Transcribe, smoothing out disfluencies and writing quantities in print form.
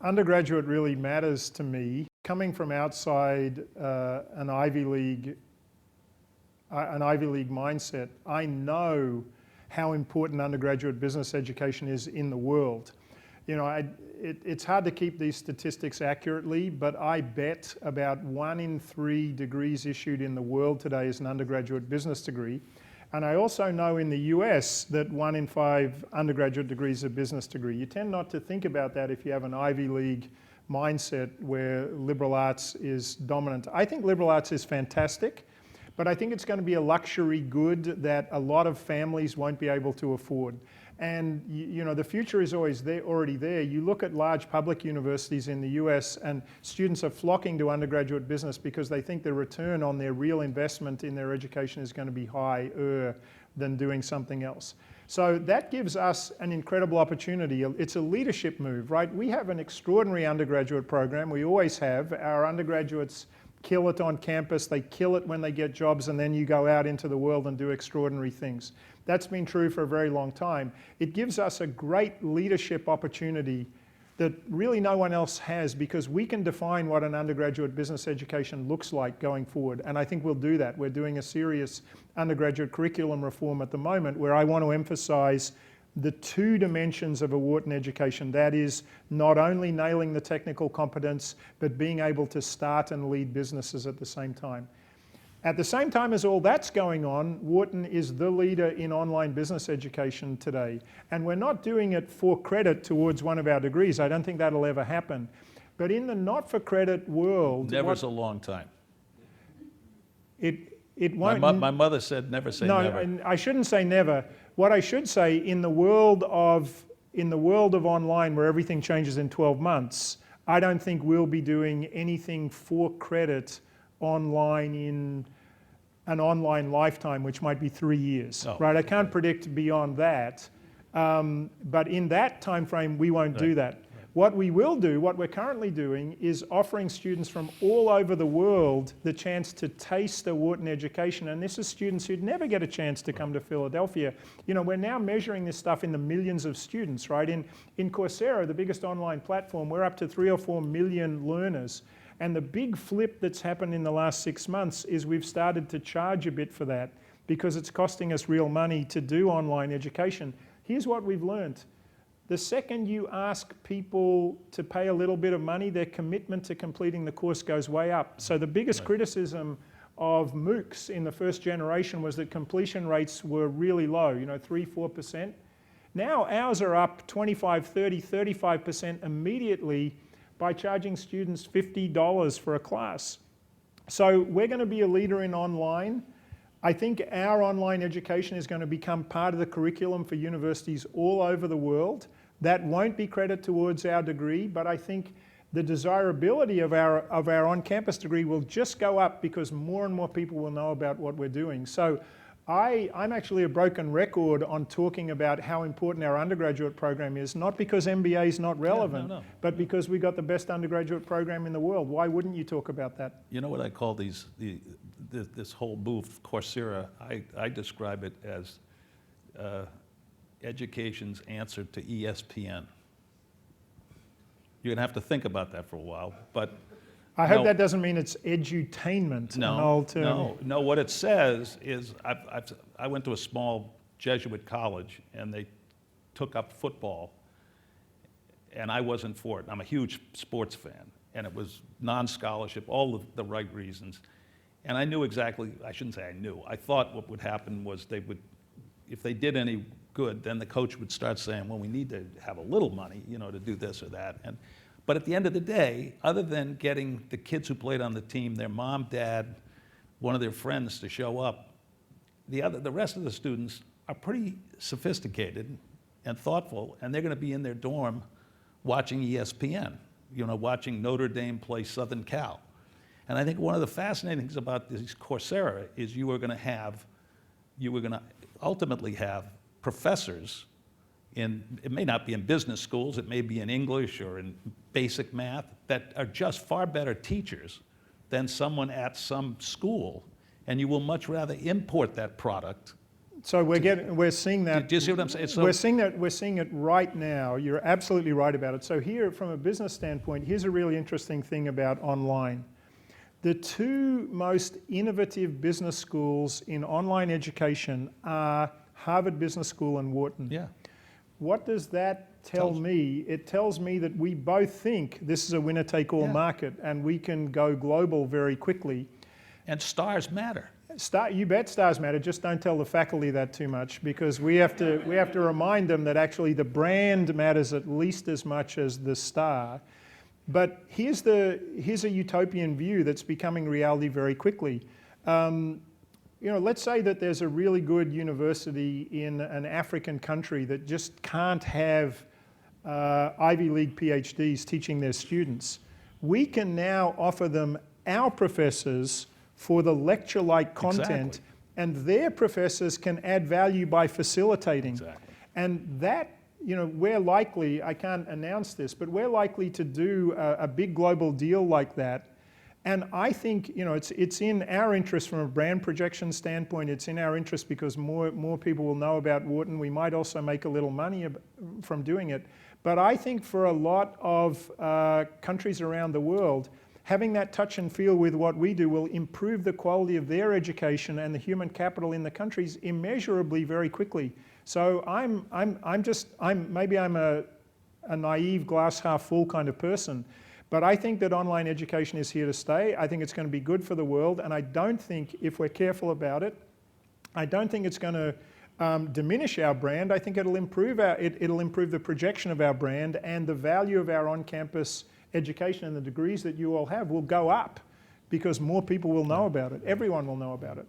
undergraduate really matters to me. Coming from outside an Ivy League mindset, I know how important undergraduate business education is in the world. You know, it's hard to keep these statistics accurately, but I bet about 1 in 3 degrees issued in the world today is an undergraduate business degree. And I also know in the US that 1 in 5 undergraduate degrees is a business degree. You tend not to think about that if you have an Ivy League mindset where liberal arts is dominant. I think liberal arts is fantastic, but I think it's going to be a luxury good that a lot of families won't be able to afford. And you know, the future is already there. You look at large public universities in the US and students are flocking to undergraduate business because they think the return on their real investment in their education is going to be higher than doing something else. So that gives us an incredible opportunity. It's a leadership move, right? We have an extraordinary undergraduate program. We always have. Our undergraduates kill it on campus, they kill it when they get jobs, and then you go out into the world and do extraordinary things. That's been true for a very long time. It gives us a great leadership opportunity that really no one else has, because we can define what an undergraduate business education looks like going forward, and I think we'll do that. We're doing a serious undergraduate curriculum reform at the moment where I want to emphasize the 2 dimensions of a Wharton education. That is not only nailing the technical competence, but being able to start and lead businesses at the same time. At the same time as all that's going on, Wharton is the leader in online business education today. And we're not doing it for credit towards one of our degrees. I don't think that'll ever happen. But in the not-for-credit world... Never's a long time. It won't... My mother said never say never. No, and I shouldn't say never. What I should say, in the world of online where everything changes in 12 months, I don't think we'll be doing anything for credit online in an online lifetime, which might be 3 years, right? I can't predict beyond that, but in that time frame, we won't do that. What we will do, what we're currently doing, is offering students from all over the world the chance to taste a Wharton education, and this is students who'd never get a chance to come to Philadelphia. You know, we're now measuring this stuff in the millions of students, right? In Coursera, the biggest online platform, we're up to 3 or 4 million learners. And the big flip that's happened in the last 6 months is we've started to charge a bit for that because it's costing us real money to do online education. Here's what we've learned. The second you ask people to pay a little bit of money, their commitment to completing the course goes way up. So the biggest criticism of MOOCs in the first generation was that completion rates were really low, you know, 3-4%. Now ours are up 25, 30, 35% immediately by charging students $50 for a class. So we're going to be a leader in online. I think our online education is going to become part of the curriculum for universities all over the world. That won't be credit towards our degree, but I think the desirability of our on-campus degree will just go up because more and more people will know about what we're doing. So I'm actually a broken record on talking about how important our undergraduate program is, not because MBA is not relevant, but because we got the best undergraduate program in the world. Why wouldn't you talk about that? You know what I call this whole move, Coursera? I describe it as education's answer to ESPN. You're gonna have to think about that for a while, but I hope that doesn't mean it's edutainment. No. What it says is, I went to a small Jesuit college, and they took up football, and I wasn't for it. I'm a huge sports fan, and it was non-scholarship, all of the right reasons. And I knew exactly, I shouldn't say I knew, I thought what would happen was they would, if they did any good, then the coach would start saying, well, we need to have a little money, you know, to do this or that. But at the end of the day, other than getting the kids who played on the team, their mom, dad, one of their friends to show up, the rest of the students are pretty sophisticated and thoughtful, and they're going to be in their dorm watching ESPN, you know, watching Notre Dame play Southern Cal. And I think one of the fascinating things about this Coursera is you were going to ultimately have professors it may not be in business schools, it may be in English or in basic math, that are just far better teachers than someone at some school, and you will much rather import that product So we're seeing that. Do you see what I'm saying? So, We're seeing it right now. You're absolutely right about it. So here, from a business standpoint, here's a really interesting thing about online. The two most innovative business schools in online education are Harvard Business School and Wharton. yeah. What does that tell me? It tells me that we both think this is a winner-take-all market and we can go global very quickly. And stars matter. You bet stars matter, just don't tell the faculty that too much, because we have to remind them that actually the brand matters at least as much as the star. But here's a utopian view that's becoming reality very quickly. Let's say that there's a really good university in an African country that just can't have Ivy League PhDs teaching their students. We can now offer them our professors for the lecture-like content, and their professors can add value by facilitating. Exactly. And that, we're likely, I can't announce this, but we're likely to do a big global deal like that. And I think, it's in our interest from a brand projection standpoint. It's in our interest because more people will know about Wharton. We might also make a little money from doing it. But I think for a lot of countries around the world, having that touch and feel with what we do will improve the quality of their education and the human capital in the countries immeasurably very quickly. So maybe I'm a naive glass half full kind of person, but I think that online education is here to stay. I think it's going to be good for the world, and I don't think, if we're careful about it, I don't think it's going to diminish our brand. I think it'll improve it'll improve the projection of our brand, and the value of our on-campus education and the degrees that you all have will go up because more people will know about it. Everyone will know about it.